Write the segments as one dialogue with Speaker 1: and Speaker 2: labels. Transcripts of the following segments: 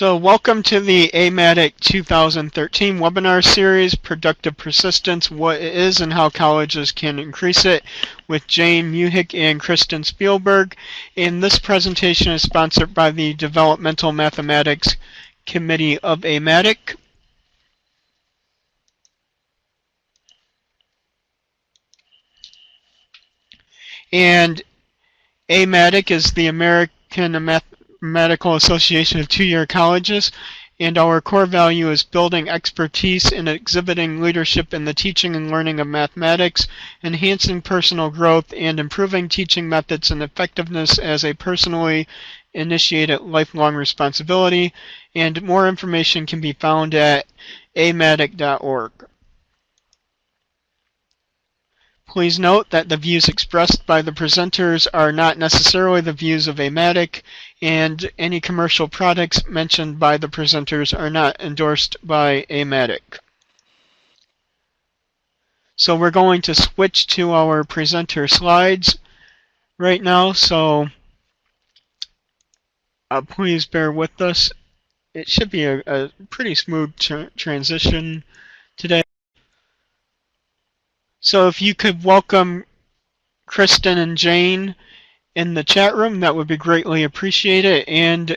Speaker 1: So welcome to the AMATIC 2013 webinar series, Productive Persistence, What it is and How Colleges Can Increase It, with Jane Muhich and Kristin Spiegelberg. And this presentation is sponsored by the Developmental Mathematics Committee of AMATIC. And AMATIC is the American Mathematical Association of Two-Year Colleges, and our core value is building expertise and exhibiting leadership in the teaching and learning of mathematics, enhancing personal growth, and improving teaching methods and effectiveness as a personally initiated lifelong responsibility. And more information can be found at amatic.org. Please note that the views expressed by the presenters are not necessarily the views of AMATIC, and any commercial products mentioned by the presenters are not endorsed by AMATIC. So we're going to switch to our presenter slides right now, so please bear with us. It should be a pretty smooth transition today. So if you could welcome Kristin and Jane in the chat room, that would be greatly appreciated. And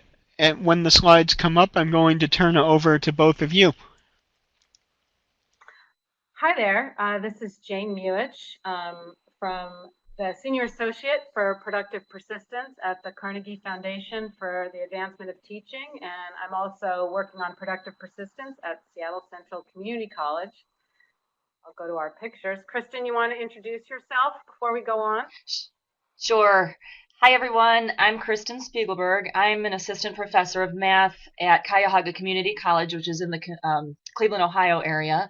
Speaker 1: when the slides come up, I'm going to turn it over to both of you.
Speaker 2: Hi there, this is Jane Muhich from the Senior Associate for Productive Persistence at the Carnegie Foundation for the Advancement of Teaching, and I'm also working on Productive Persistence at Seattle Central Community College. I'll go to our pictures. Kristin, you want to introduce yourself before we go on?
Speaker 3: Sure. Hi, everyone. I'm Kristin Spiegelberg. I'm an assistant professor of math at Cuyahoga Community College, which is in the Cleveland, Ohio area.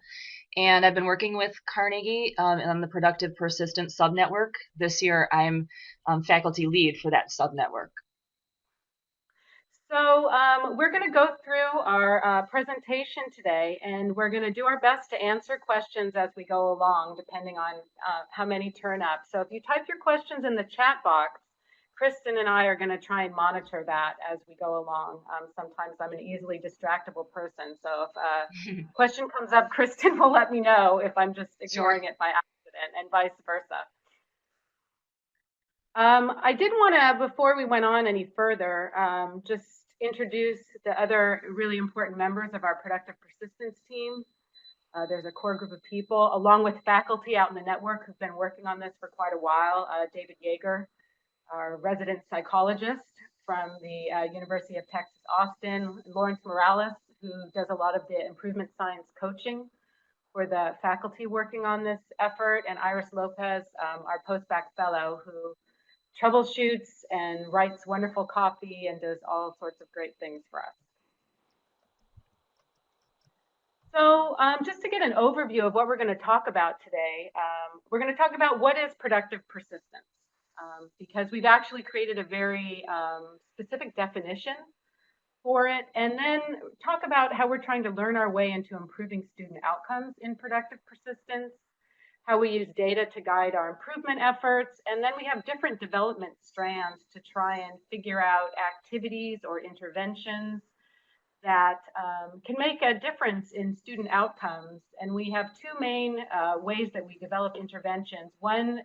Speaker 3: And I've been working with Carnegie on the Productive Persistence subnetwork. This year, I'm faculty lead for that subnetwork.
Speaker 2: So we're going to go through our presentation today, and we're going to do our best to answer questions as we go along, depending on how many turn up. So if you type your questions in the chat box, Kristin and I are going to try and monitor that as we go along. Sometimes I'm an easily distractible person, so if a question comes up, Kristin will let me know if I'm just ignoring it by accident, and vice versa. I did want to, before we went on any further, just introduce the other really important members of our Productive Persistence team. There's a core group of people, along with faculty out in the network who've been working on this for quite a while. David Yeager, our resident psychologist from the University of Texas, Austin. Lawrence Morales, who does a lot of the improvement science coaching for the faculty working on this effort, and Iris Lopez, our postbac fellow, who troubleshoots and writes wonderful copy and does all sorts of great things for us. So just to get an overview of what we're going to talk about today, we're going to talk about what is productive persistence, because we've actually created a very specific definition for it, and then talk about how we're trying to learn our way into improving student outcomes in productive persistence, how we use data to guide our improvement efforts, and then we have different development strands to try and figure out activities or interventions that can make a difference in student outcomes. And we have two main ways that we develop interventions. One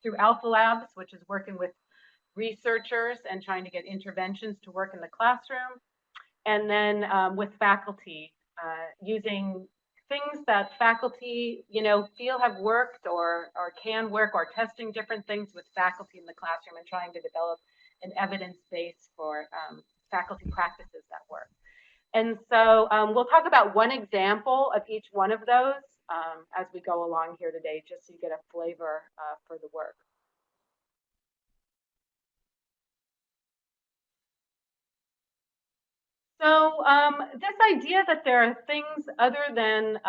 Speaker 2: through Alpha Labs, which is working with researchers and trying to get interventions to work in the classroom, and then with faculty using things that faculty, feel have worked or can work, or testing different things with faculty in the classroom and trying to develop an evidence base for faculty practices that work. And so we'll talk about one example of each one of those as we go along here today, just so you get a flavor for the work. So this idea that there are things other than,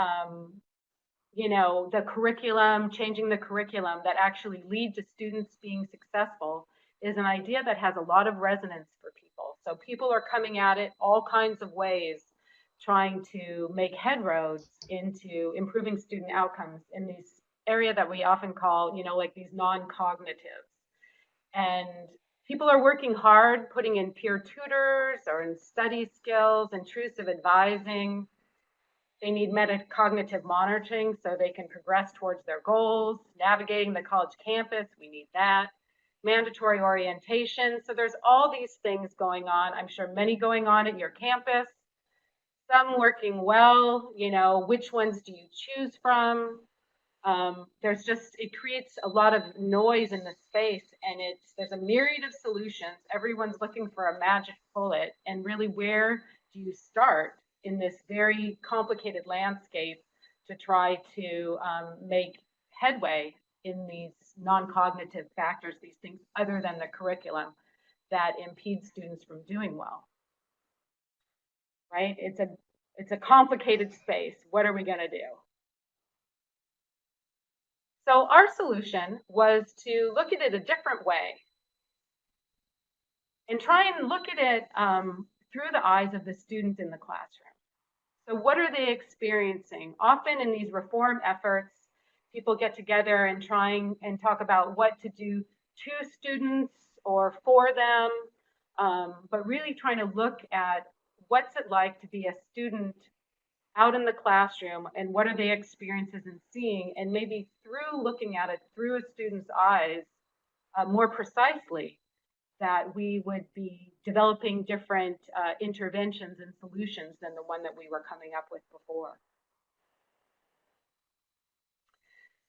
Speaker 2: the curriculum, changing the curriculum, that actually lead to students being successful is an idea that has a lot of resonance for people. So people are coming at it all kinds of ways, trying to make headroads into improving student outcomes in this area that we often call, like these non-cognitives. And People are working hard, putting in peer tutors or in study skills, intrusive advising. They need metacognitive monitoring so they can progress towards their goals. Navigating the college campus, we need that. Mandatory orientation. So there's all these things going on. I'm sure many going on at your campus. Some working well, you know, which ones do you choose from? It creates a lot of noise in the space, and there's a myriad of solutions. Everyone's looking for a magic bullet, and really, where do you start in this very complicated landscape to try to make headway in these non-cognitive factors, these things other than the curriculum that impede students from doing well, right? It's a complicated space. What are we going to do? So our solution was to look at it a different way and try and look at it through the eyes of the student in the classroom. So what are they experiencing? Often in these reform efforts, people get together and try and talk about what to do to students or for them, but really trying to look at what's it like to be a student out in the classroom, and what are they experiences and seeing, and maybe through looking at it through a student's eyes more precisely, that we would be developing different interventions and solutions than the one that we were coming up with before.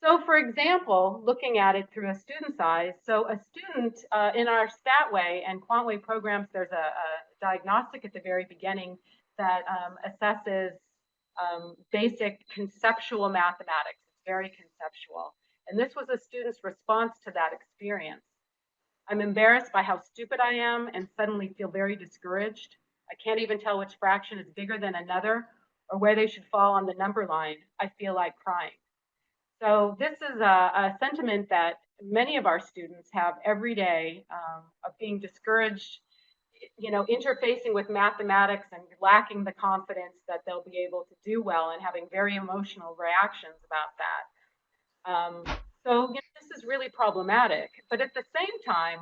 Speaker 2: So for example, looking at it through a student's eyes, so a student in our StatWay and QuantWay programs, there's a diagnostic at the very beginning that assesses basic conceptual mathematics. It's very conceptual. And this was a student's response to that experience. I'm embarrassed by how stupid I am and suddenly feel very discouraged. I can't even tell which fraction is bigger than another or where they should fall on the number line. I feel like crying. So this is a sentiment that many of our students have every day of being discouraged, you know, interfacing with mathematics and lacking the confidence that they'll be able to do well and having very emotional reactions about that. So you know, this is really problematic. But at the same time,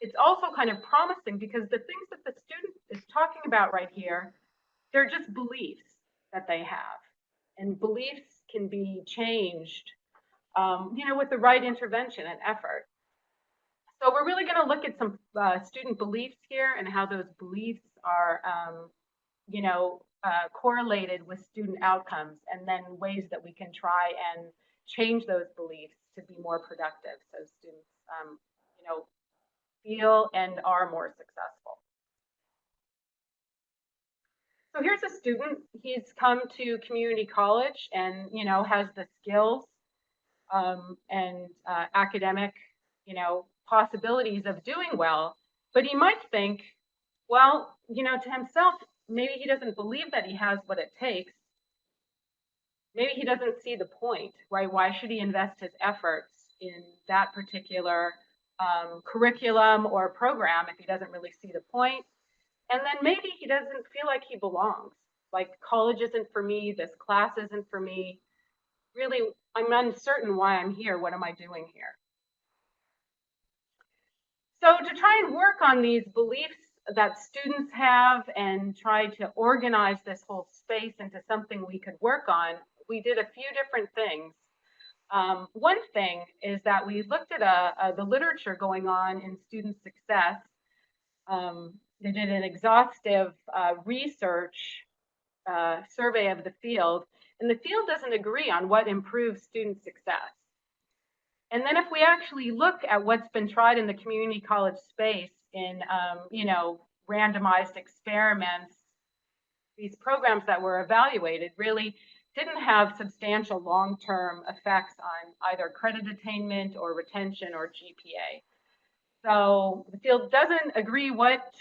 Speaker 2: it's also kind of promising because the things that the student is talking about right here, they're just beliefs that they have. And beliefs can be changed, you know, with the right intervention and effort. So we're really going to look at some student beliefs here and how those beliefs are, you know, correlated with student outcomes, and then ways that we can try and change those beliefs to be more productive so students, you know, feel and are more successful. So here's a student. He's come to community college and, you know, has the skills and academic, you know, possibilities of doing well, but he might think, well, you know, to himself, maybe he doesn't believe that he has what it takes. Maybe he doesn't see the point, right? Why should he invest his efforts in that particular curriculum or program if he doesn't really see the point? And then maybe he doesn't feel like he belongs. Like, college isn't for me, this class isn't for me. Really, I'm uncertain why I'm here. What am I doing here? So to try and work on these beliefs that students have and try to organize this whole space into something we could work on, we did a few different things. One thing is that we looked at the literature going on in student success. They did an exhaustive research survey of the field, and the field doesn't agree on what improves student success. And then if we actually look at what's been tried in the community college space in, you know, randomized experiments, these programs that were evaluated really didn't have substantial long-term effects on either credit attainment or retention or GPA. So the field doesn't agree what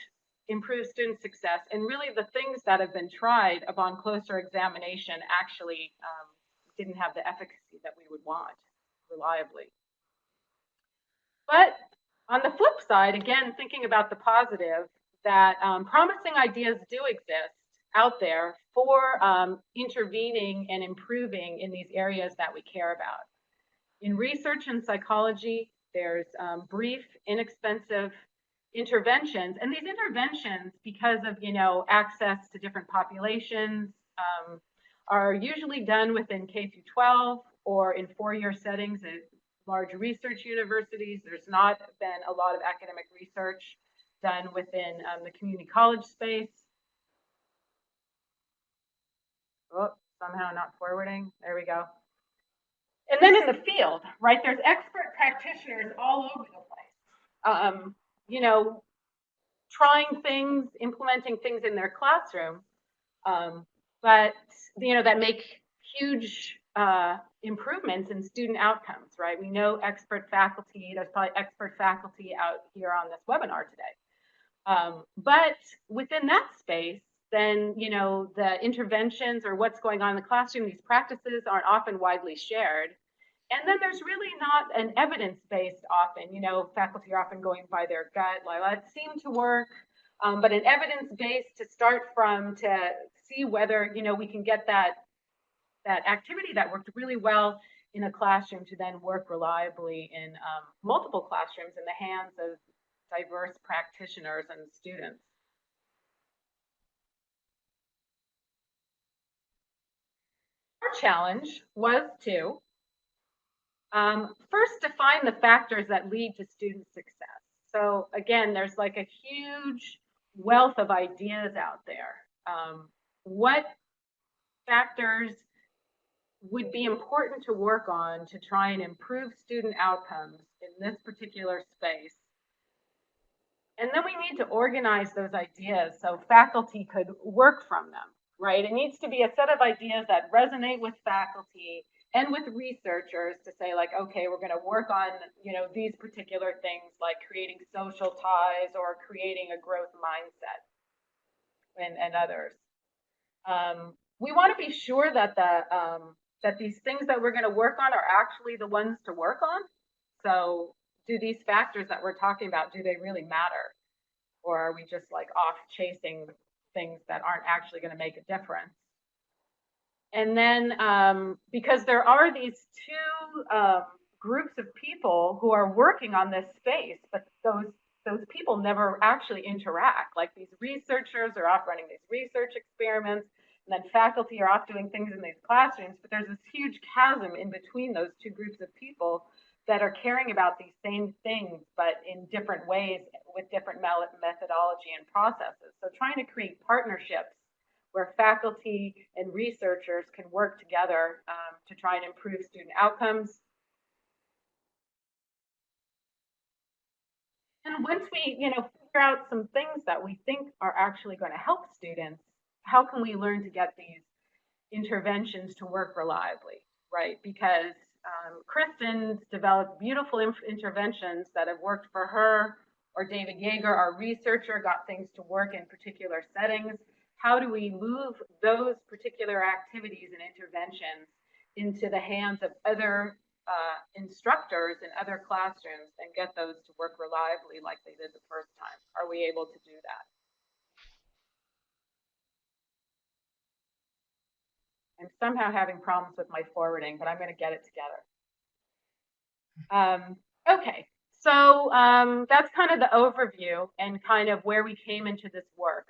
Speaker 2: improves student success, and really the things that have been tried upon closer examination actually didn't have the efficacy that we would want reliably. But on the flip side, again, thinking about the positive, that promising ideas do exist out there for intervening and improving in these areas that we care about. In research and psychology, there's brief, inexpensive interventions. And these interventions, because of, access to different populations, are usually done within K through 12 or in four-year settings at large research universities. There's not been a lot of academic research done within the community college space. Oh, somehow not forwarding. There we go. And then in the field, right, there's expert practitioners all over the place, trying things, implementing things in their classroom, but, that make huge improvements in student outcomes, right? We know expert faculty, there's probably expert faculty out here on this webinar today. But within that space, then, the interventions or what's going on in the classroom, these practices aren't often widely shared. And then there's really not an evidence-based often, faculty are often going by their gut, like, that seemed to work, but an evidence-based to start from to see whether, we can get that activity that worked really well in a classroom to then work reliably in multiple classrooms in the hands of diverse practitioners and students. Our challenge was to first define the factors that lead to student success. So again, there's like a huge wealth of ideas out there. What factors would be important to work on to try and improve student outcomes in this particular space? And then we need to organize those ideas so faculty could work from them, right? It needs to be a set of ideas that resonate with faculty and with researchers to say, like, okay, we're going to work on, these particular things like creating social ties or creating a growth mindset and others. We want to be sure that that these things that we're going to work on are actually the ones to work on. So do these factors that we're talking about, do they really matter? Or are we just like off chasing things that aren't actually going to make a difference? And then because there are these two groups of people who are working on this space, but those people never actually interact. Like these researchers are off running these research experiments, and then faculty are off doing things in these classrooms, but there's this huge chasm in between those two groups of people that are caring about these same things, but in different ways with different methodology and processes. So trying to create partnerships where faculty and researchers can work together to try and improve student outcomes. And once we, figure out some things that we think are actually going to help students, how can we learn to get these interventions to work reliably, right? Because Kristin's developed beautiful interventions that have worked for her, or David Yeager, our researcher, got things to work in particular settings. How do we move those particular activities and interventions into the hands of other instructors in other classrooms and get those to work reliably like they did the first time? Are we able to do that? I'm somehow having problems with my forwarding, but I'm going to get it together. Okay, so that's kind of the overview and kind of where we came into this work.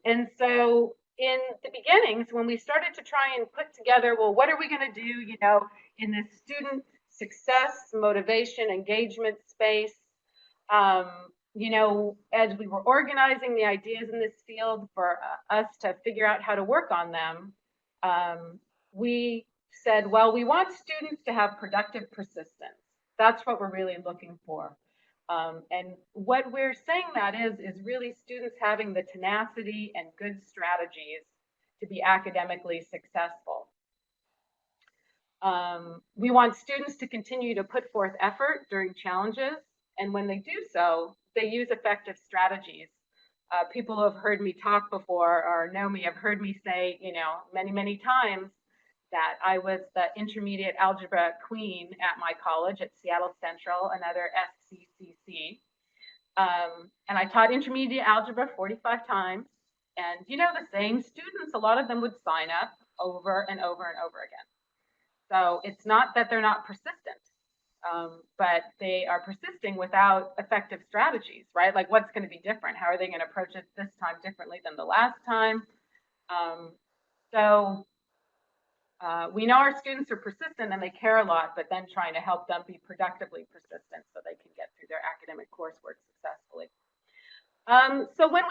Speaker 2: And so in the beginnings, when we started to try and put together, well, what are we going to do, in this student success, motivation, engagement space, as we were organizing the ideas in this field for us to figure out how to work on them, we said, well, we want students to have productive persistence. That's what we're really looking for. And what we're saying that is really students having the tenacity and good strategies to be academically successful. We want students to continue to put forth effort during challenges, and when they do so, they use effective strategies. People who have heard me talk before or know me have heard me say, many, many times that I was the intermediate algebra queen at my college at Seattle Central, another SCCC. And I taught intermediate algebra 45 times. And, the same students, a lot of them would sign up over and over and over again. So it's not that they're not persistent. but they are persisting without effective strategies, right? Like what's going to be different? How are they going to approach it this time differently than the last time? Um, so we know our students are persistent and they care a lot, but then trying to help them be productively persistent so they can get through their academic coursework successfully. So when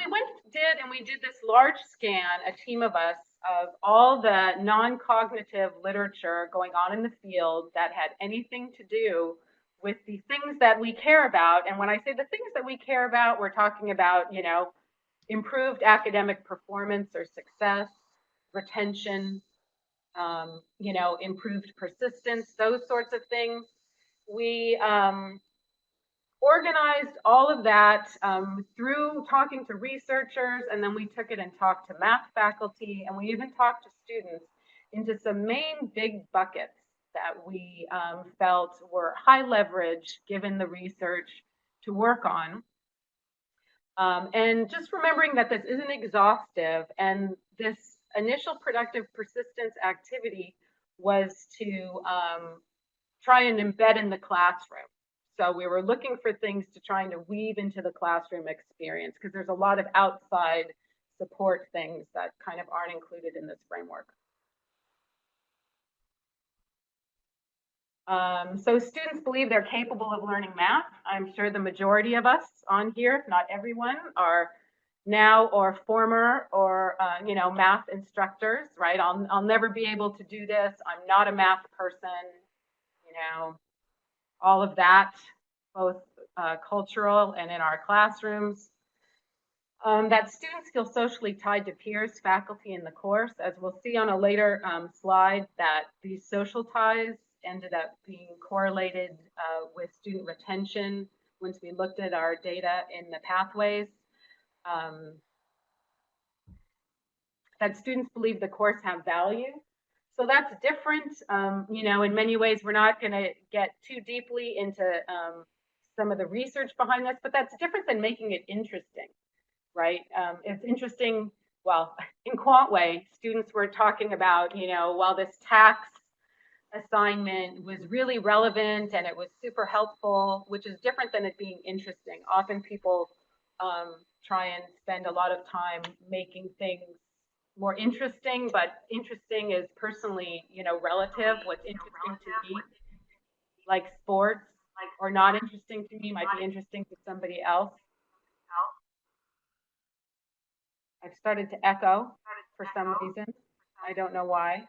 Speaker 2: we did this large scan, a team of us, of all the non-cognitive literature going on in the field that had anything to do with the things that we care about. And when I say the things that we care about, we're talking about, you know, improved academic performance or success, retention, you know, improved persistence, those sorts of things. We organized all of that through talking to researchers, and then we took it and talked to math faculty, and we even talked to students into some main big buckets that we felt were high leverage given the research to work on. And just remembering that this isn't exhaustive, and this initial productive persistence activity was to try and embed in the classroom. So we were looking for things to trying to weave into the classroom experience, because there's a lot of outside support things that kind of aren't included in this framework. So students believe they're capable of learning math. I'm sure the majority of us on here, if not everyone, are now or former or you know, math instructors, right? I'll never be able to do this. I'm not a math person, you know, all of that, both cultural and in our classrooms. That students feel socially tied to peers, faculty, in the course. As we'll see on a later slide, that these social ties ended up being correlated with student retention once we looked at our data in the pathways. That students believe the course have value. So that's different. You know, in many ways, we're not going to get too deeply into some of the research behind this, but that's different than making it interesting, right? It's interesting. Well, in Quantway, students were talking about, you know, while this tax assignment was really relevant and it was super helpful, which is different than it being interesting. Often people try and spend a lot of time making things more interesting, but interesting is personally, you know, relative. What's interesting to me, like sports, or not interesting to me, might be interesting to somebody else. I've started to echo for some reason. I don't know why.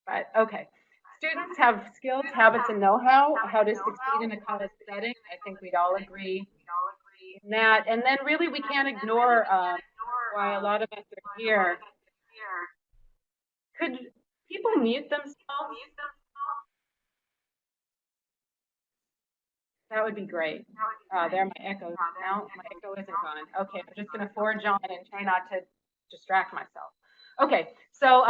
Speaker 2: But okay. Students have skills, habits, and know-how, how to succeed in a college setting. I think we'd all agree in that. And then really we can't ignore why a lot of us are here. Could people mute themselves? That would be great. There, my echo. Now my echo isn't gone. Okay, I'm just going to forge on and try not to distract myself. Okay, so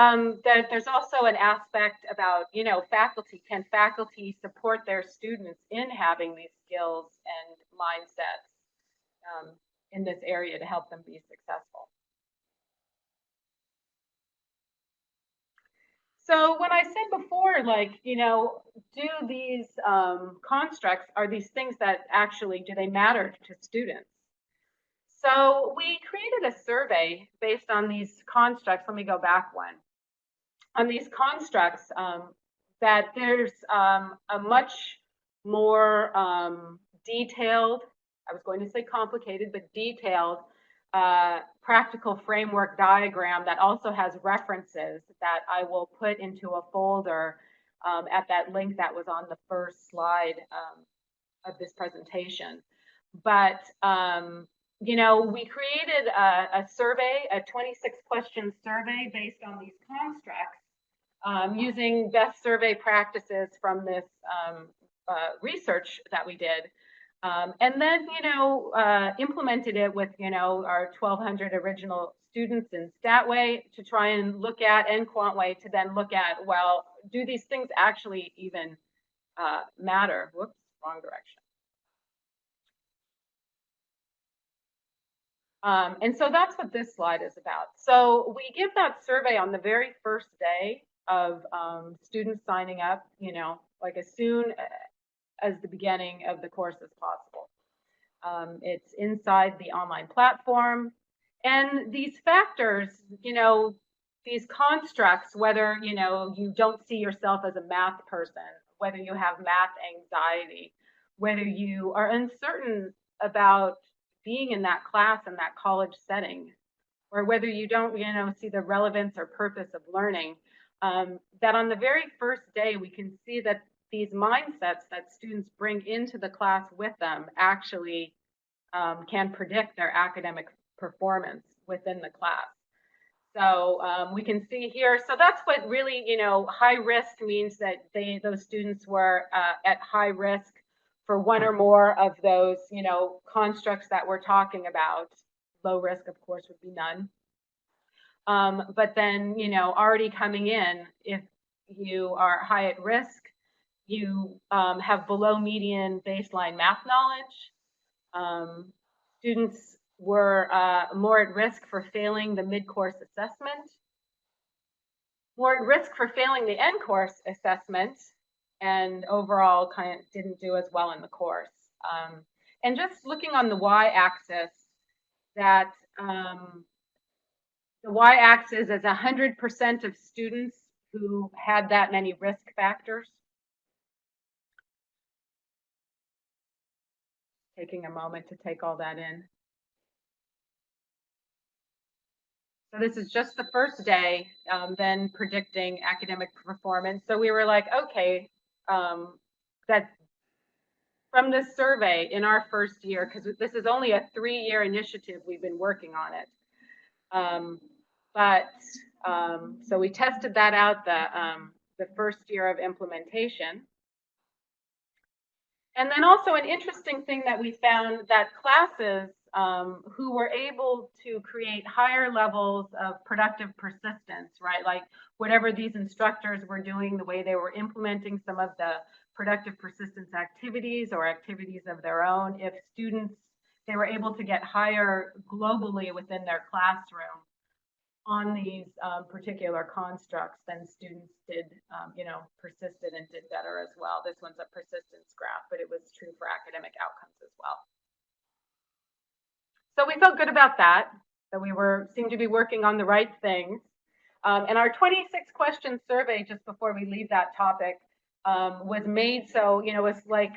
Speaker 2: there's also an aspect about, you know, faculty. Can faculty support their students in having these skills and mindsets in this area to help them be successful? So when I said before, like, you know, do these constructs, are these things that actually, do they matter to students? So we created a survey based on these constructs. Let me go back one. On these constructs, that there's a much more detailed, I was going to say complicated, but detailed practical framework diagram that also has references that I will put into a folder at that link that was on the first slide of this presentation. But you know, we created a survey, a 26 question survey based on these constructs using best survey practices from this research that we did. And then, you know, implemented it with, you know, our 1,200 original students in Statway to try and look at, and Quantway to then look at, well, do these things actually even matter? Whoops, wrong direction. And so that's what this slide is about. So we give that survey on the very first day of students signing up, you know, like as soon as the beginning of the course as possible. It's inside the online platform. And these factors, these constructs, whether, you don't see yourself as a math person, whether you have math anxiety, whether you are uncertain about being in that class in that college setting, or whether you don't, see the relevance or purpose of learning, that on the very first day, we can see that these mindsets that students bring into the class with them actually can predict their academic performance within the class. So we can see here, so that's what really, high risk means, that those students were at high risk for one or more of those, constructs that we're talking about. Low risk, of course, would be none. But then, already coming in, if you are high at risk, you have below median baseline math knowledge. Students were more at risk for failing the mid-course assessment, more at risk for failing the end-course assessment, and overall kind of didn't do as well in the course. And just looking on the y-axis, that the y-axis is 100% of students who had that many risk factors. Taking a moment to take all that in. So this is just the first day, then predicting academic performance. So we were like, okay, that from this survey in our first year, because this is only a 3-year initiative, we've been working on it. So we tested that out the first year of implementation. And then also an interesting thing that we found, that classes who were able to create higher levels of productive persistence, right? Like whatever these instructors were doing, the way they were implementing some of the productive persistence activities or activities of their own, if students, they were able to get higher globally within their classroom on these particular constructs, then students did, persisted and did better as well. This one's a persistence graph, but it was true for academic outcomes as well. So we felt good about that we seemed to be working on the right things. And our 26 question survey, just before we leave that topic, was made so, it's like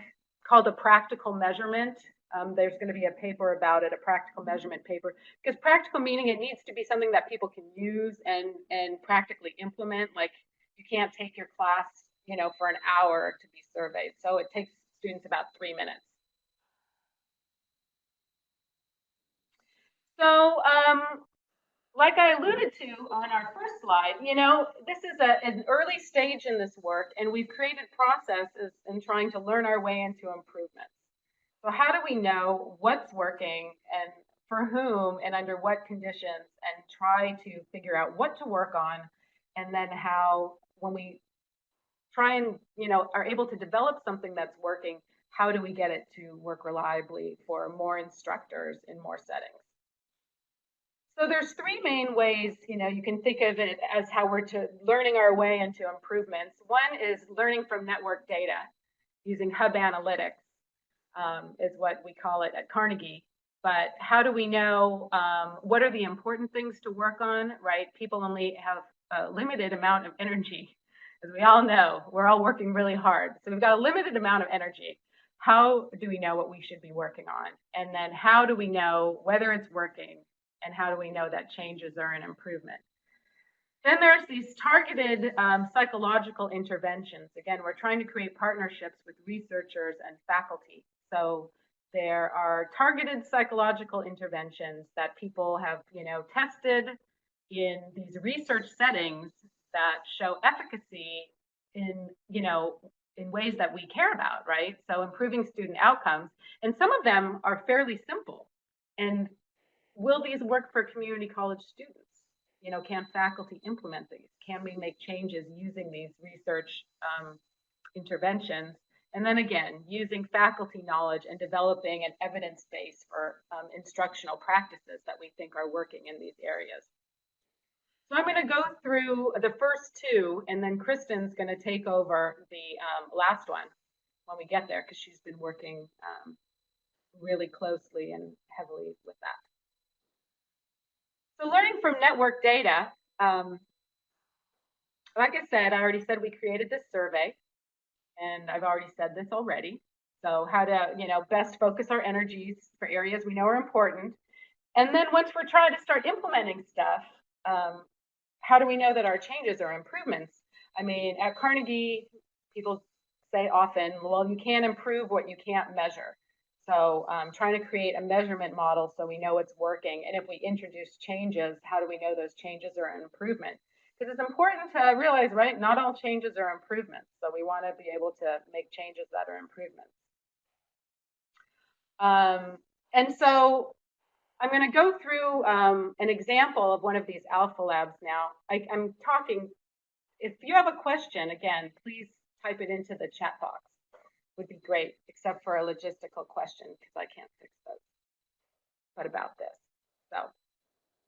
Speaker 2: called a practical measurement. There's going to be a paper about it, a practical measurement paper, because practical meaning it needs to be something that people can use and practically implement. Like you can't take your class, for an hour to be surveyed. So it takes students about 3 minutes. So like I alluded to on our first slide, this is an early stage in this work, and we've created processes in trying to learn our way into improvements. So how do we know what's working and for whom and under what conditions, and try to figure out what to work on, and then how, when we try and, are able to develop something that's working, how do we get it to work reliably for more instructors in more settings? So there's 3 main ways, you can think of it as how we're learning our way into improvements. One is learning from network data using hub analytics. Is what we call it at Carnegie. But how do we know what are the important things to work on, right? People only have a limited amount of energy. As we all know, we're all working really hard. So we've got a limited amount of energy. How do we know what we should be working on? And then how do we know whether it's working? And how do we know that changes are an improvement? Then there's these targeted psychological interventions. Again, we're trying to create partnerships with researchers and faculty. So there are targeted psychological interventions that people have, tested in these research settings that show efficacy in, in ways that we care about, right? So improving student outcomes. And some of them are fairly simple. And will these work for community college students? Can faculty implement these? Can we make changes using these research interventions? And then again, using faculty knowledge and developing an evidence base for instructional practices that we think are working in these areas. So I'm going to go through the first two, and then Kristin's going to take over the last one when we get there, because she's been working really closely and heavily with that. So learning from network data, like I said, I already said we created this survey, and I've already said this already. So how to, best focus our energies for areas we know are important. And then once we're trying to start implementing stuff, how do we know that our changes are improvements? I mean, at Carnegie, people say often, well, you can't improve what you can't measure. So trying to create a measurement model so we know it's working. And if we introduce changes, how do we know those changes are an improvement? Because it's important to realize, right, not all changes are improvements. So we want to be able to make changes that are improvements. And so I'm going to go through an example of one of these Alpha Labs now. I'm talking, if you have a question, again, please type it into the chat box. Would be great, except for a logistical question, because I can't fix those. But about this. So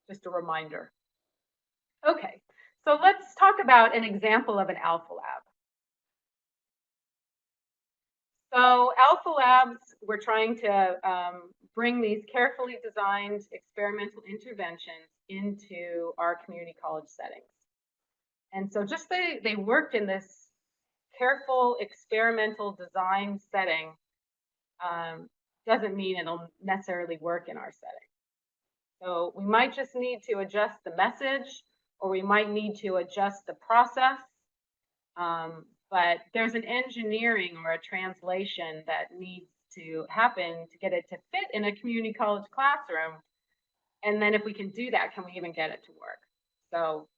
Speaker 2: just a reminder. Okay, so let's talk about an example of an Alpha Lab. So Alpha Labs, we're trying to bring these carefully designed experimental interventions into our community college settings. And so just they worked in this careful experimental design setting doesn't mean it'll necessarily work in our setting. So we might just need to adjust the message, or we might need to adjust the process. But there's an engineering or a translation that needs to happen to get it to fit in a community college classroom. And then if we can do that, can we even get it to work? So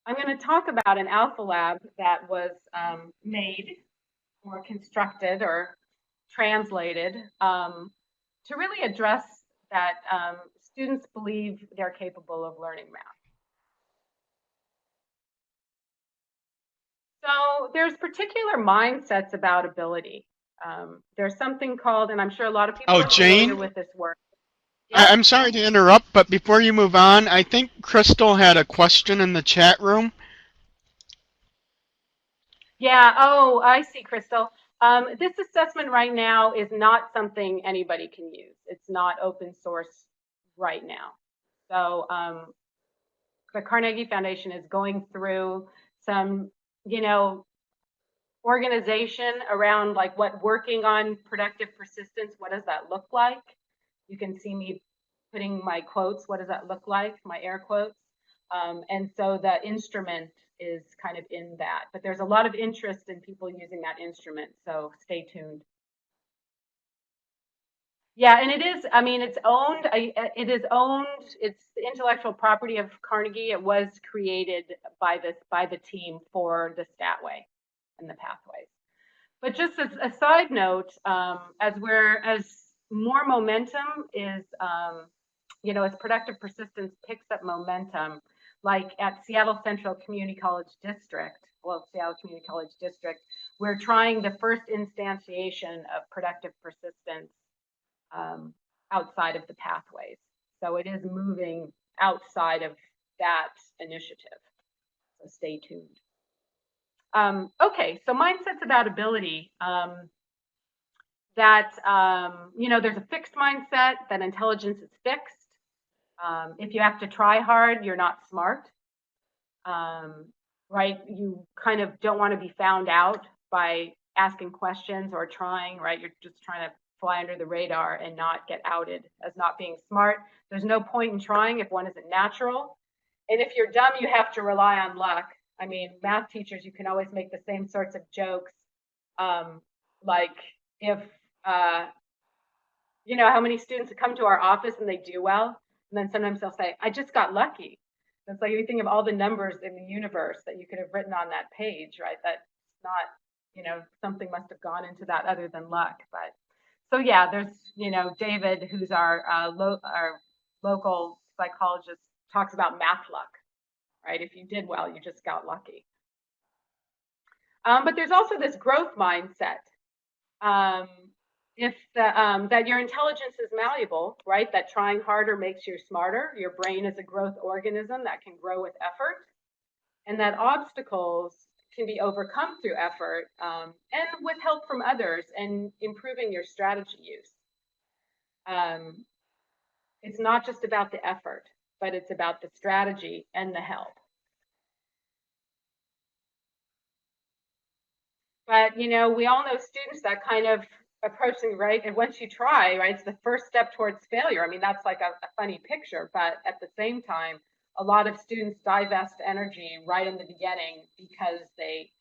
Speaker 2: I'm going to talk about an Alpha Lab that was made or constructed or translated to really address that students believe they're capable of learning math. So there's particular mindsets about ability. There's something called, and I'm sure a lot of people are familiar with this work. Yep.
Speaker 1: I'm sorry to interrupt, but before you move on, I think Crystal had a question in the chat room.
Speaker 2: Yeah, oh, I see, Crystal. This assessment right now is not something anybody can use. It's not open source right now. So the Carnegie Foundation is going through some, organization around like what working on productive persistence, what does that look like? You can see me putting my quotes, what does that look like, my air quotes. And so the instrument is kind of in that, but there's a lot of interest in people using that instrument, so stay tuned. Yeah, and it is, I mean, it's owned, it's the intellectual property of Carnegie. It was created by the team for the Statway and the pathways. But just as a side note, as more momentum is, as productive persistence picks up momentum, like at Seattle Central Community College District, Seattle Community College District, we're trying the first instantiation of productive persistence outside of the pathways. So it is moving outside of that initiative. So stay tuned. Okay, so mindsets about ability. There's a fixed mindset that intelligence is fixed. If you have to try hard, you're not smart. Right? You kind of don't want to be found out by asking questions or trying, right? You're just trying to fly under the radar and not get outed as not being smart. There's no point in trying if one isn't natural. And if you're dumb, you have to rely on luck. I mean, math teachers, you can always make the same sorts of jokes. Like if, how many students come to our office and they do well, and then sometimes they'll say, I just got lucky. It's like you think of all the numbers in the universe that you could have written on that page, right? That's not, something must have gone into that other than luck. But so yeah, there's, David, who's our local psychologist, talks about math luck, right? If you did well, you just got lucky. But there's also this growth mindset. that your intelligence is malleable, right? That trying harder makes you smarter. Your brain is a growth organism that can grow with effort, and that obstacles can be overcome through effort and with help from others and improving your strategy use. It's not just about the effort, but it's about the strategy and the help. But, you know, we all know students that kind of approaching, right? And once you try, right, it's the first step towards failure. I mean, that's like a funny picture, but at the same time, a lot of students divest energy right in the beginning because they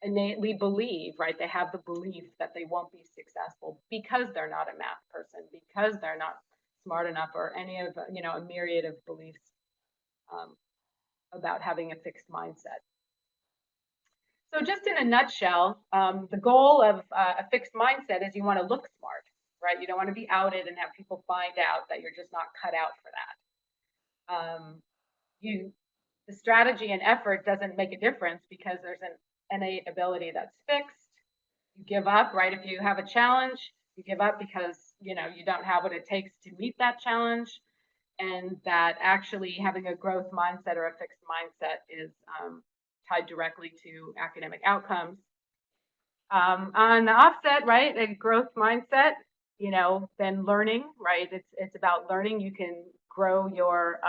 Speaker 2: innately believe, right? They have the belief that they won't be successful because they're not a math person, because they're not smart enough, or any of, you know, a myriad of beliefs about having a fixed mindset. So just in a nutshell, the goal of a fixed mindset is you want to look smart, right? You don't want to be outed and have people find out that you're just not cut out for that. The strategy and effort doesn't make a difference because there's an innate ability that's fixed. You give up, right? If you have a challenge, you give up because, you know, you don't have what it takes to meet that challenge, and that actually having a growth mindset or a fixed mindset is tied directly to academic outcomes. On the offset, right, a growth mindset, you know, then learning, right? It's about learning. You can grow your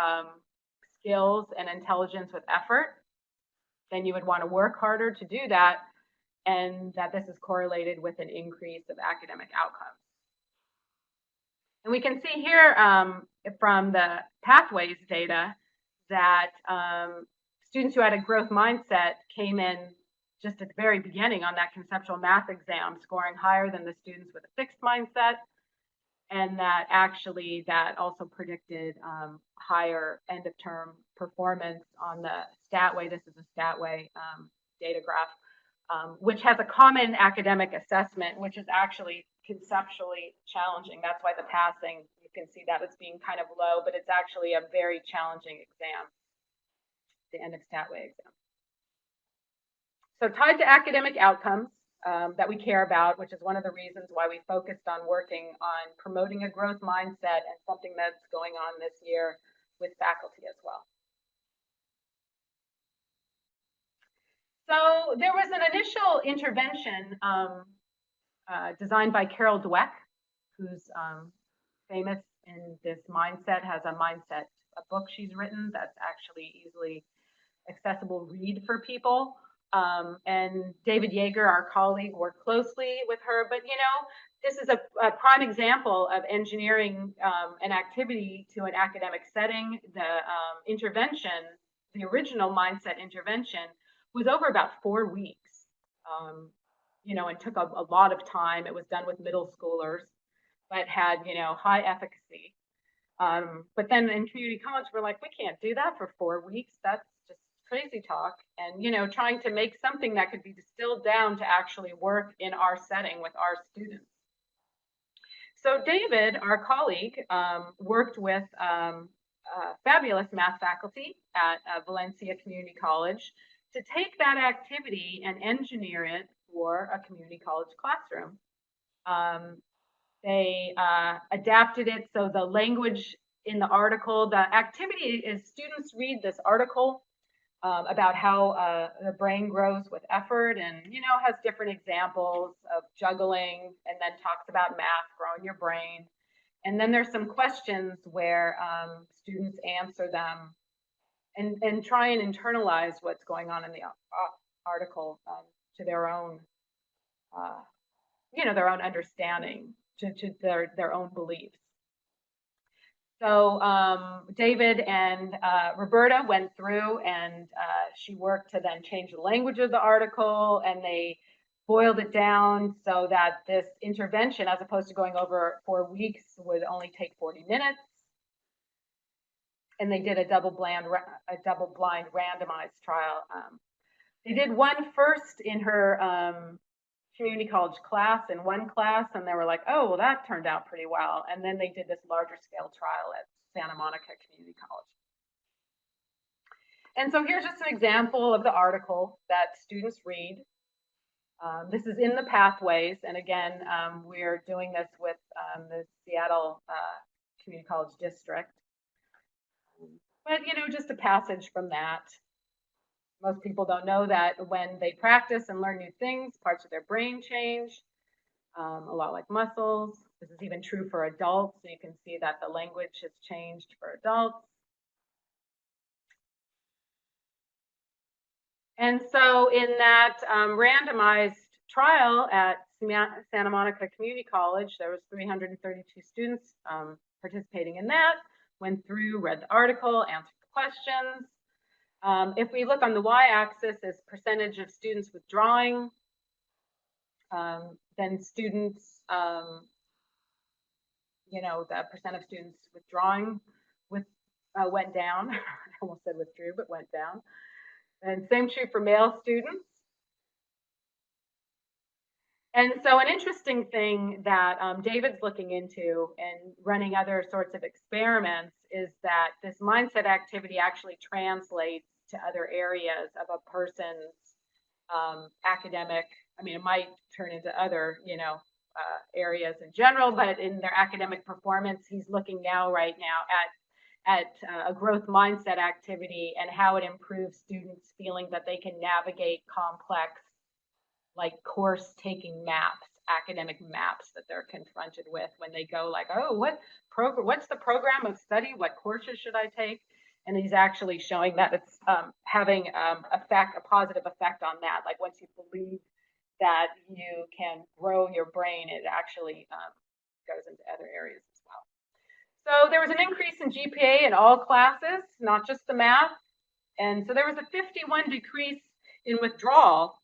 Speaker 2: skills and intelligence with effort. Then you would want to work harder to do that, and that this is correlated with an increase of academic outcomes. And we can see here from the pathways data that students who had a growth mindset came in just at the very beginning on that conceptual math exam, scoring higher than the students with a fixed mindset, and that actually that also predicted higher end of term performance on the Statway. This is a Statway data graph, which has a common academic assessment, which is actually conceptually challenging. That's why the passing, you can see that as being kind of low, but it's actually a very challenging exam, the end of Statway exam. So tied to academic outcomes that we care about, which is one of the reasons why we focused on working on promoting a growth mindset, and something that's going on this year with faculty as well. So there was an initial intervention designed by Carol Dweck, who's famous in this mindset, has a book she's written that's actually easily accessible read for people. And David Yeager, our colleague, worked closely with her. But, you know, this is a prime example of engineering an activity to an academic setting. The intervention, the original mindset intervention, was over about 4 weeks. You know, and took a lot of time. It was done with middle schoolers, but had, you know, high efficacy. But then in community college, we're like, we can't do that for 4 weeks. That's just crazy talk. And, you know, trying to make something that could be distilled down to actually work in our setting with our students. So David, our colleague, worked with fabulous math faculty at Valencia Community College to take that activity and engineer it for a community college classroom. They adapted it, so the language in the article, the activity is students read this article about how the brain grows with effort, and, you know, has different examples of juggling, and then talks about math, growing your brain. And then there's some questions where students answer them and try and internalize what's going on in the article to their own, you know, their own understanding, to their own beliefs. So David and Roberta went through, and she worked to then change the language of the article, and they boiled it down so that this intervention, as opposed to going over 4 weeks, would only take 40 minutes. And they did a double-blind randomized trial. They did one first in her community college class, in one class, and they were like, oh, well, that turned out pretty well. And then they did this larger scale trial at Santa Monica Community College. And so here's just an example of the article that students read. This is in the pathways, and again, we're doing this with the Seattle Community College District. But, just a passage from that. Most people don't know that when they practice and learn new things, parts of their brain change, a lot like muscles. This is even true for adults. So you can see that the language has changed for adults. And so in that randomized trial at Santa Monica Community College, there was 332 students participating in that, went through, read the article, answered the questions. If we look on the y-axis as percentage of students withdrawing, then students, the percent of students withdrawing went down. I almost said withdrew, but went down. And same true for male students. And so an interesting thing that David's looking into and running other sorts of experiments is that this mindset activity actually translates to other areas of a person's academic. I mean, it might turn into other, areas in general, but in their academic performance, he's looking right now at a growth mindset activity and how it improves students feeling that they can navigate complex, like course taking maps, academic maps that they're confronted with when they go like, oh, what's the program of study? What courses should I take? And he's actually showing that it's having a positive effect on that. Like once you believe that you can grow your brain, it actually goes into other areas as well. So there was an increase in GPA in all classes, not just the math. And so there was a 51 decrease in withdrawal.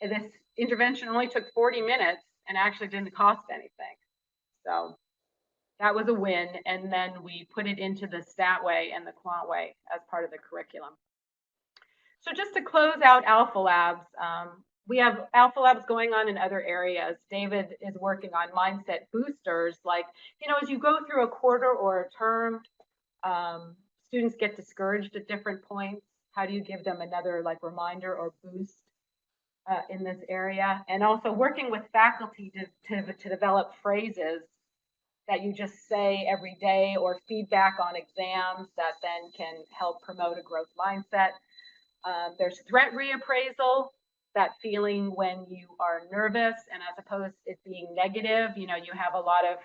Speaker 2: And this intervention only took 40 minutes and actually didn't cost anything. So that was a win. And then we put it into the stat way and the quant way as part of the curriculum. So just to close out Alpha Labs, we have Alpha Labs going on in other areas. David is working on mindset boosters. Like, as you go through a quarter or a term, students get discouraged at different points. How do you give them another reminder or boost in this area? And also working with faculty to develop phrases that you just say every day or feedback on exams that then can help promote a growth mindset. There's threat reappraisal, that feeling when you are nervous and as opposed to it being negative, you have a lot of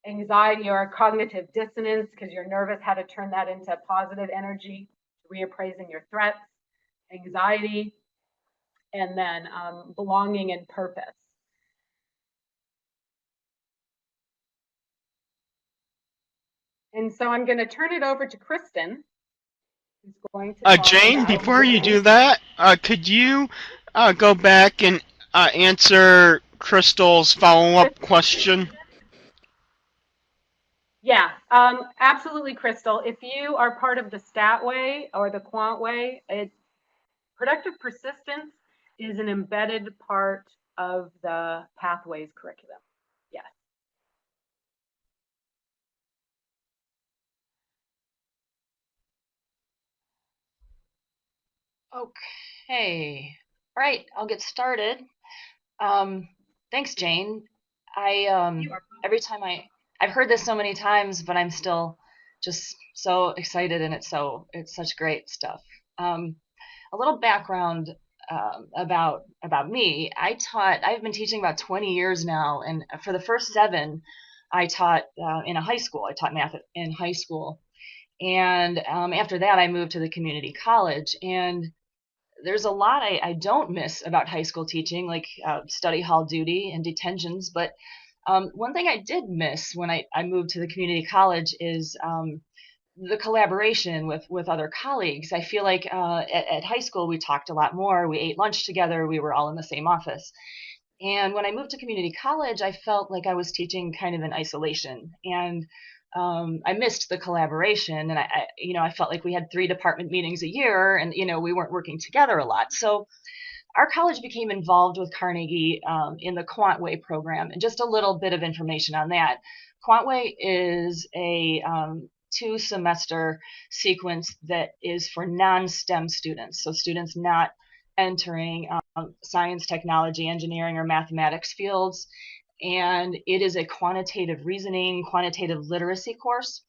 Speaker 2: anxiety or cognitive dissonance because you're nervous, how to turn that into positive energy, reappraising your threats, anxiety, and then belonging and purpose. And so I'm going to turn it over to Kristin, who's going to
Speaker 1: Jane, before you do that, could you go back and answer Crystal's follow-up question?
Speaker 2: Yeah, absolutely, Crystal. If you are part of the stat way or the quant way, productive persistence is an embedded part of the pathways curriculum. Yes.
Speaker 3: Okay. All right, I'll get started. Thanks, Jane. Every time I've heard this so many times, but I'm still just so excited, and it's such great stuff. A little background about me. I've been teaching about 20 years now, and for the first 7, I taught in a high school. I taught math in high school, and after that, I moved to the community college. And there's a lot I don't miss about high school teaching, like study hall duty and detentions. But one thing I did miss when I moved to the community college is the collaboration with other colleagues. I feel like at high school we talked a lot more. We ate lunch together. We were all in the same office. And when I moved to community college, I felt like I was teaching kind of in isolation. And I missed the collaboration, and I felt like we had 3 department meetings a year, and we weren't working together a lot. So our college became involved with Carnegie in the QuantWay program, and just a little bit of information on that. QuantWay is a 2-semester sequence that is for non-STEM students, so students not entering science, technology, engineering, or mathematics fields. And it is a quantitative reasoning, quantitative literacy course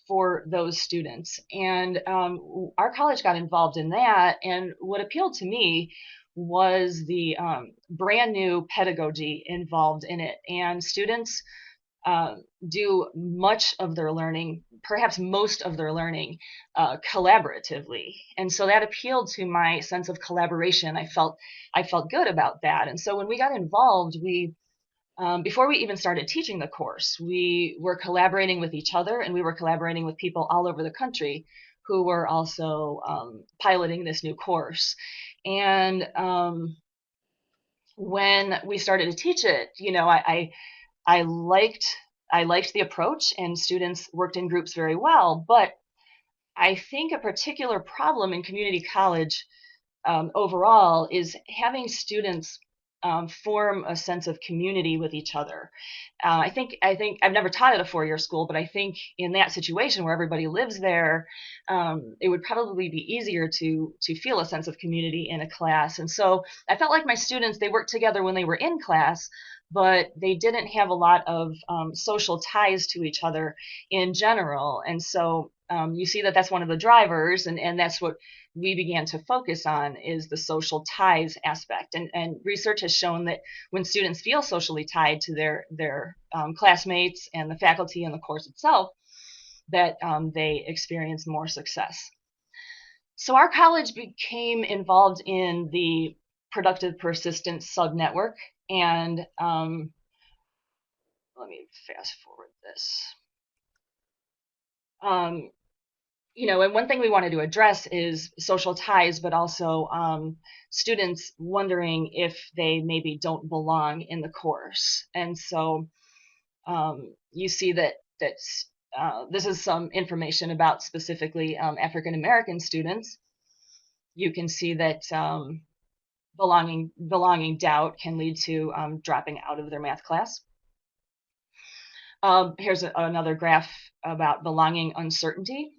Speaker 3: for those students. And our college got involved in that. And what appealed to me was the brand new pedagogy involved in it. And students do much of their learning, perhaps most of their learning, collaboratively, and so that appealed to my sense of collaboration. I felt good about that, and so when we got involved, we before we even started teaching the course, we were collaborating with each other, and we were collaborating with people all over the country who were also piloting this new course. And when we started to teach it, I liked the approach, and students worked in groups very well. But I think a particular problem in community college overall is having students form a sense of community with each other. I think I've never taught at a four-year school, but I think in that situation where everybody lives there, it would probably be easier to feel a sense of community in a class. And so I felt like my students, they worked together when they were in class, but they didn't have a lot of social ties to each other in general. And so you see that that's one of the drivers, and that's what we began to focus on, is the social ties aspect. And research has shown that when students feel socially tied to their classmates and the faculty and the course itself, that they experience more success. So our college became involved in the productive persistence subnetwork, and let me fast forward this. And one thing we wanted to address is social ties, but also students wondering if they maybe don't belong in the course. And so you see that this is some information about specifically African American students. You can see that belonging doubt can lead to dropping out of their math class. Here's another graph about belonging uncertainty,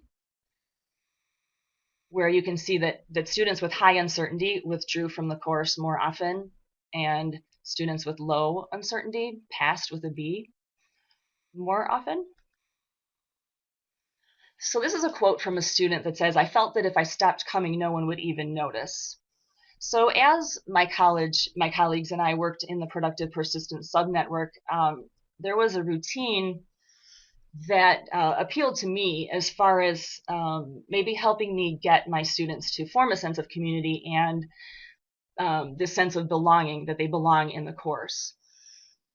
Speaker 3: where you can see that students with high uncertainty withdrew from the course more often, and students with low uncertainty passed with a B more often. So this is a quote from a student that says, "I felt that if I stopped coming, no one would even notice." So as my colleagues and I worked in the productive persistence subnetwork, there was a routine that appealed to me as far as maybe helping me get my students to form a sense of community and this sense of belonging, that they belong in the course.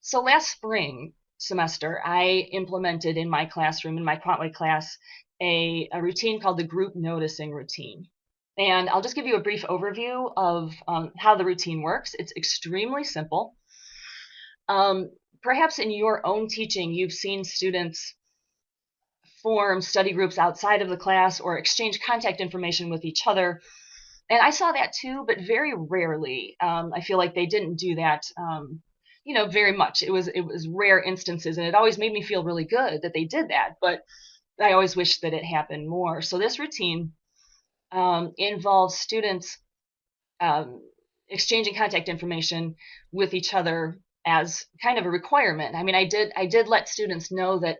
Speaker 3: So last spring semester, I implemented in my classroom, in my Quantway class, a routine called the group noticing routine. And I'll just give you a brief overview of how the routine works. It's extremely simple. Perhaps in your own teaching, you've seen students form study groups outside of the class or exchange contact information with each other. And I saw that too, but very rarely. I feel like they didn't do that, very much. It was rare instances, and it always made me feel really good that they did that. But I always wish that it happened more. So this routine involves students exchanging contact information with each other as kind of a requirement. I mean, I did let students know that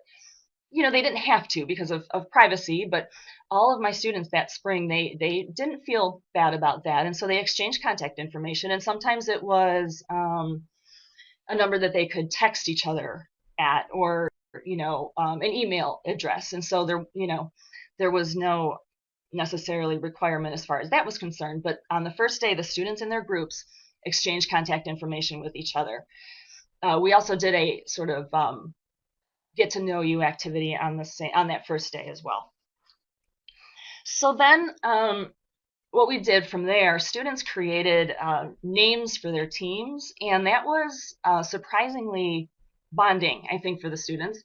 Speaker 3: they didn't have to because of privacy, but all of my students that spring, they didn't feel bad about that, and so they exchanged contact information, and sometimes it was a number that they could text each other at, or an email address, and so there was no necessarily requirement as far as that was concerned. But on the first day, the students in their groups exchanged contact information with each other. We also did a sort of get to know you activity on that first day as well. So then what we did from there, students created names for their teams, and that was surprisingly bonding, I think, for the students.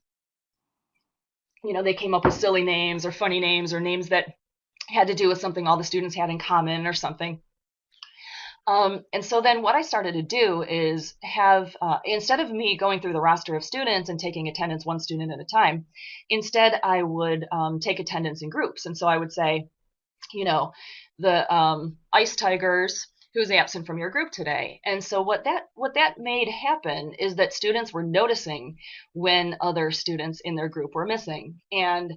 Speaker 3: They came up with silly names or funny names or names that had to do with something all the students had in common or something. And so then what I started to do is have, instead of me going through the roster of students and taking attendance one student at a time, instead I would take attendance in groups. And so I would say, the Ice Tigers, who's absent from your group today? And so what that made happen is that students were noticing when other students in their group were missing. And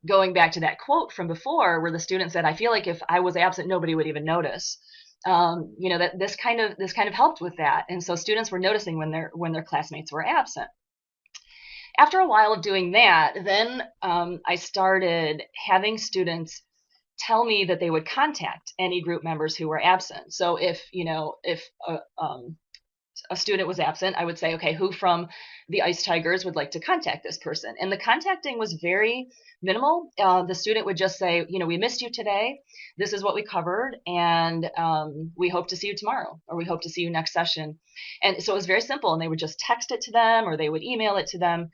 Speaker 3: going back to that quote from before where the student said, I feel like if I was absent, nobody would even notice. That this kind of helped with that. And so students were noticing when their classmates were absent. After a while of doing that, then I started having students tell me that they would contact any group members who were absent. So if a student was absent, I would say, okay, who from the Ice Tigers would like to contact this person? And the contacting was very minimal. The student would just say, we missed you today. This is what we covered, and we hope to see you tomorrow, or we hope to see you next session. And so it was very simple, and they would just text it to them, or they would email it to them.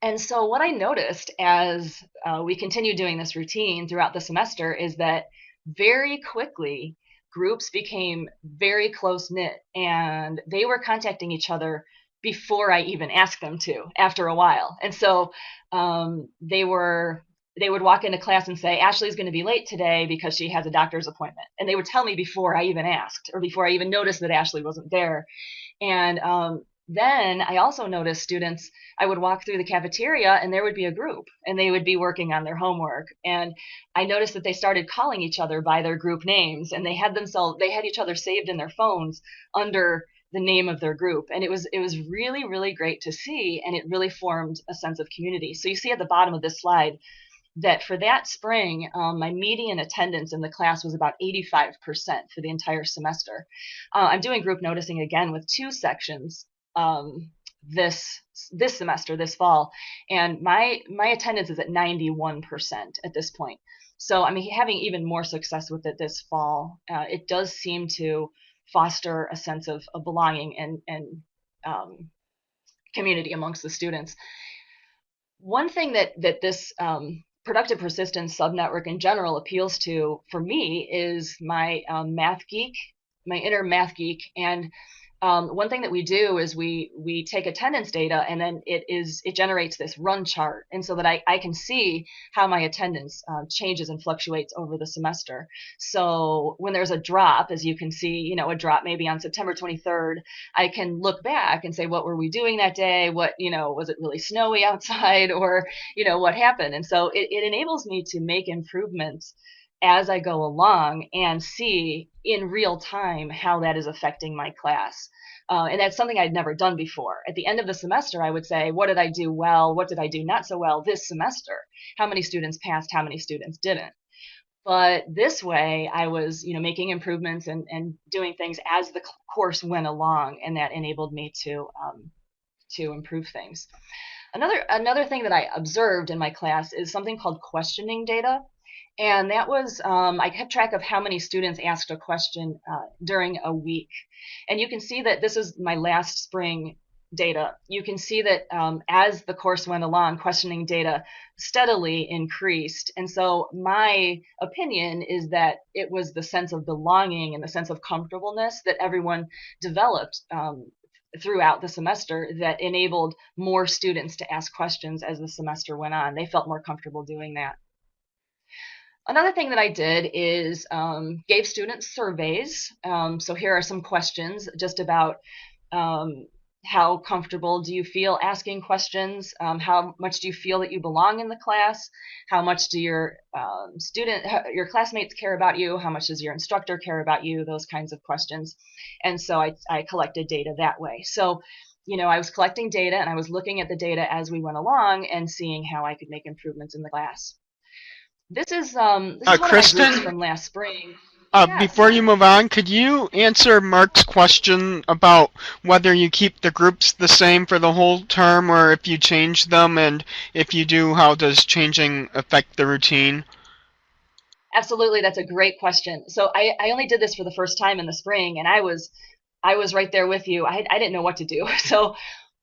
Speaker 3: And so what I noticed as we continued doing this routine throughout the semester is that very quickly groups became very close knit, and they were contacting each other before I even asked them to after a while. And so they would walk into class and say, Ashley's going to be late today because she has a doctor's appointment. And they would tell me before I even asked, or before I even noticed that Ashley wasn't there. And then I also noticed students, I would walk through the cafeteria and there would be a group and they would be working on their homework. And I noticed that they started calling each other by their group names, and they had each other saved in their phones under the name of their group. And it was really, really great to see, and it really formed a sense of community. So you see at the bottom of this slide that for that spring, my median attendance in the class was about 85% for the entire semester. I'm doing group noticing again with 2 sections this semester, this fall, and my attendance is at 91% at this point. So I'm having even more success with it this fall. It does seem to foster a sense of belonging and community amongst the students. One thing that this productive persistence subnetwork in general appeals to for me is my math geek, my inner math geek. And one thing that we do is we take attendance data, and then it generates this run chart, and so that I can see how my attendance changes and fluctuates over the semester. So when there's a drop, as you can see, a drop maybe on September 23rd, I can look back and say, what were we doing that day? What, was it really snowy outside, or what happened? And so it enables me to make improvements as I go along and see in real time how that is affecting my class. And that's something I'd never done before. At the end of the semester, I would say, what did I do well? What did I do not so well this semester? How many students passed? How many students didn't? But this way, I was, making improvements and doing things as the course went along, and that enabled me to improve things. Another thing that I observed in my class is something called questioning data. And that was, I kept track of how many students asked a question during a week. And you can see that this is my last spring data. You can see that as the course went along, questioning data steadily increased. And so my opinion is that it was the sense of belonging and the sense of comfortableness that everyone developed throughout the semester that enabled more students to ask questions as the semester went on. They felt more comfortable doing that. Another thing that I did is gave students surveys. So here are some questions just about how comfortable do you feel asking questions? How much do you feel that you belong in the class? How much do your classmates care about you? How much does your instructor care about you? Those kinds of questions. And so I collected data that way. So, I was collecting data, and I was looking at the data as we went along and seeing how I could make improvements in the class. This is one of my
Speaker 1: Kristin?
Speaker 3: groups from last spring.
Speaker 1: Before you move on, could you answer Mark's question about whether you keep the groups the same for the whole term, or if you change them, and if you do, how does changing affect the routine?
Speaker 3: Absolutely, that's a great question. So I only did this for the first time in the spring, and I was right there with you. I didn't know what to do. So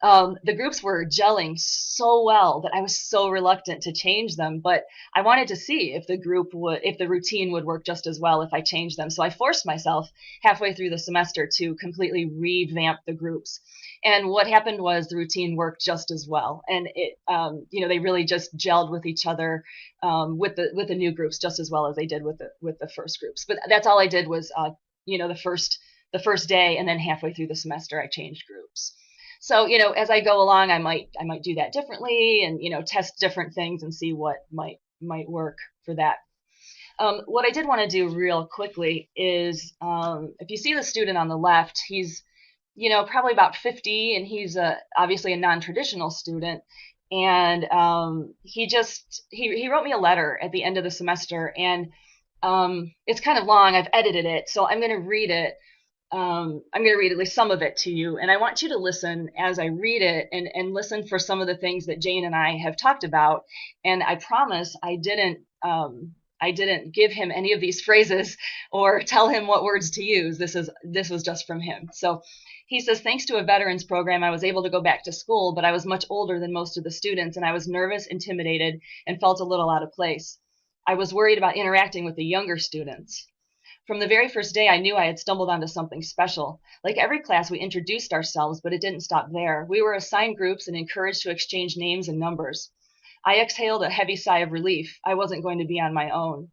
Speaker 3: the groups were gelling so well that I was so reluctant to change them. But I wanted to see if if the routine would work just as well if I changed them. So I forced myself halfway through the semester to completely revamp the groups. And what happened was the routine worked just as well, and they really just gelled with each other, with the new groups just as well as they did with the first groups. But that's all I did was, the first day, and then halfway through the semester I changed groups. So, as I go along, I might do that differently, and test different things and see what might work for that. What I did want to do real quickly is, if you see the student on the left, he's probably about 50, and he's obviously a non-traditional student. And he wrote me a letter at the end of the semester, and it's kind of long. I've edited it, so I'm going to read it. I'm going to read at least some of it to you, and I want you to listen as I read it, and listen for some of the things that Jane and I have talked about. And I promise I didn't give him any of these phrases or tell him what words to use. This was just from him. So he says, thanks to a veterans program, I was able to go back to school, but I was much older than most of the students, and I was nervous, intimidated, and felt a little out of place. I was worried about interacting with the younger students. From the very first day, I knew I had stumbled onto something special. Like every class, we introduced ourselves, but it didn't stop there. We were assigned groups and encouraged to exchange names and numbers. I exhaled a heavy sigh of relief. I wasn't going to be on my own.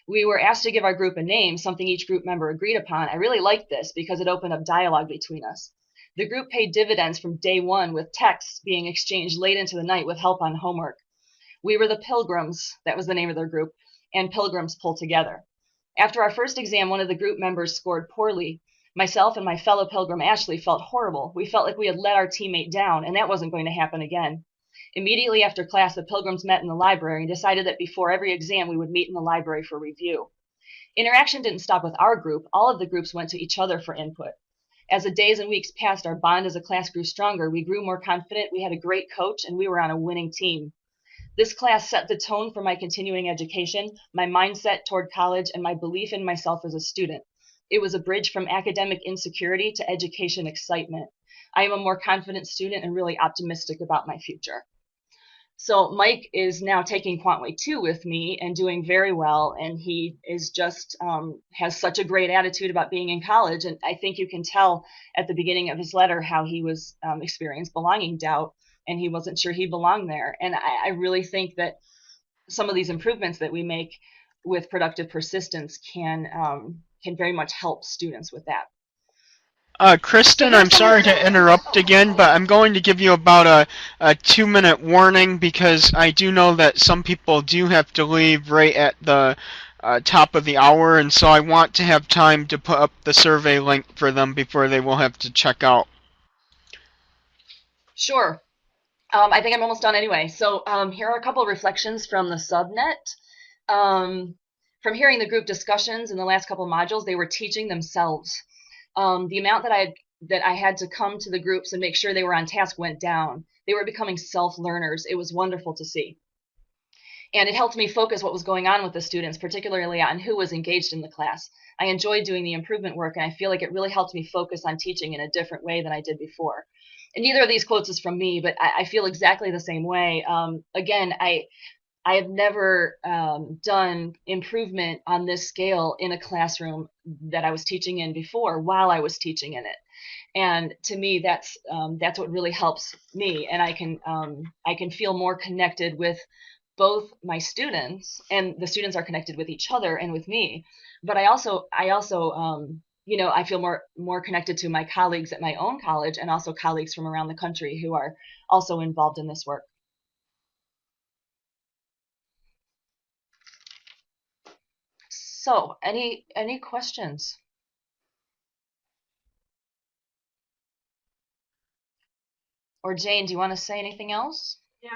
Speaker 3: We were asked to give our group a name, something each group member agreed upon. I really liked this because it opened up dialogue between us. The group paid dividends from day one, with texts being exchanged late into the night with help on homework. We were the Pilgrims, that was the name of their group, and Pilgrims pull together. After our first exam, one of the group members scored poorly. Myself and my fellow Pilgrim Ashley felt horrible. We felt like we had let our teammate down, and that wasn't going to happen again. Immediately after class, the Pilgrims met in the library and decided that before every exam we would meet in the library for review. Interaction didn't stop with our group. All of the groups went to each other for input. As the days and weeks passed, our bond as a class grew stronger. We grew more confident, we had a great coach, and we were on a winning team. This class set the tone for my continuing education, my mindset toward college, and my belief in myself as a student. It was a bridge from academic insecurity to education excitement. I am a more confident student and really optimistic about my future. So Mike is now taking Quantway 2 with me and doing very well, and he is just has such a great attitude about being in college. And I think you can tell at the beginning of his letter how he was experienced belonging doubt, and he wasn't sure he belonged there. And I really think that some of these improvements that we make with productive persistence can very much help students with that.
Speaker 1: Kristin, I'm sorry to interrupt again, but I'm going to give you about a 2-minute warning because I do know that some people do have to leave right at the top of the hour, and so I want to have time to put up the survey link for them before they will have to check out.
Speaker 3: Sure. I think I'm almost done anyway. So here are a couple of reflections from the subnet. From hearing the group discussions in the last couple of modules, they were teaching themselves. The amount that I had to come to the groups and make sure they were on task went down. They were becoming self-learners. It was wonderful to see. And it helped me focus what was going on with the students, particularly on who was engaged in the class. I enjoyed doing the improvement work, and I feel like it really helped me focus on teaching in a different way than I did before. And neither of these quotes is from me, but I feel exactly the same way. Again, I have never done improvement on this scale in a classroom that I was teaching in before while I was teaching in it. And to me, that's what really helps me. And I can feel more connected with both my students, and the students are connected with each other and with me. But I also I feel more connected to my colleagues at my own college, and also colleagues from around the country who are also involved in this work. So, any questions? Or Jane, do you want to say anything else?
Speaker 2: Yeah,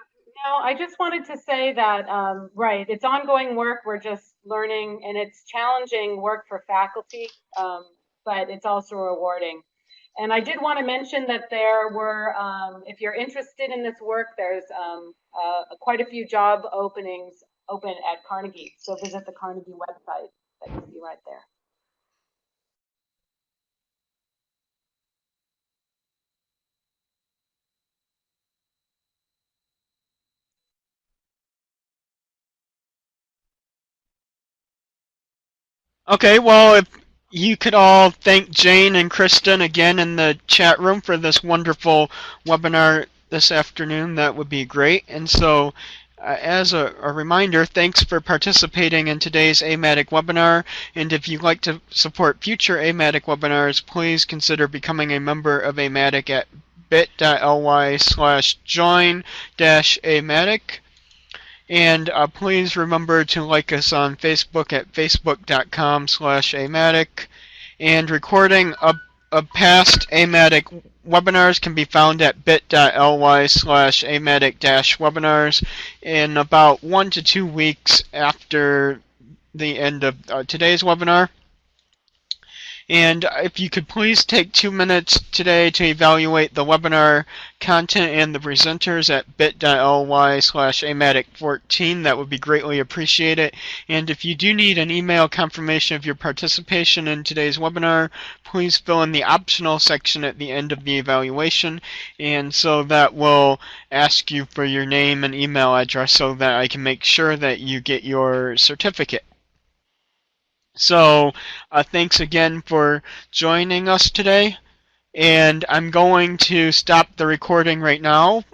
Speaker 2: no, I just wanted to say that, right, it's ongoing work. We're just learning, and it's challenging work for faculty, but it's also rewarding. And I did want to mention that there were, if you're interested in this work, there's quite a few job openings open at Carnegie. So visit the Carnegie website that you see right there.
Speaker 1: Okay, well, if you could all thank Jane and Kristin again in the chat room for this wonderful webinar this afternoon, that would be great. And so, as a reminder, thanks for participating in today's AMATIC webinar. And if you'd like to support future AMATIC webinars, please consider becoming a member of AMATIC at bit.ly/join-AMATIC. And please remember to like us on Facebook at facebook.com/amatic. And recording of past amatic webinars can be found at bit.ly/amatic-webinars in about 1 to 2 weeks after the end of today's webinar. And if you could please take 2 minutes today to evaluate the webinar content and the presenters at bit.ly/amatic14, that would be greatly appreciated. And if you do need an email confirmation of your participation in today's webinar, please fill in the optional section at the end of the evaluation. And so that will ask you for your name and email address so that I can make sure that you get your certificate. So thanks again for joining us today, and I'm going to stop the recording right now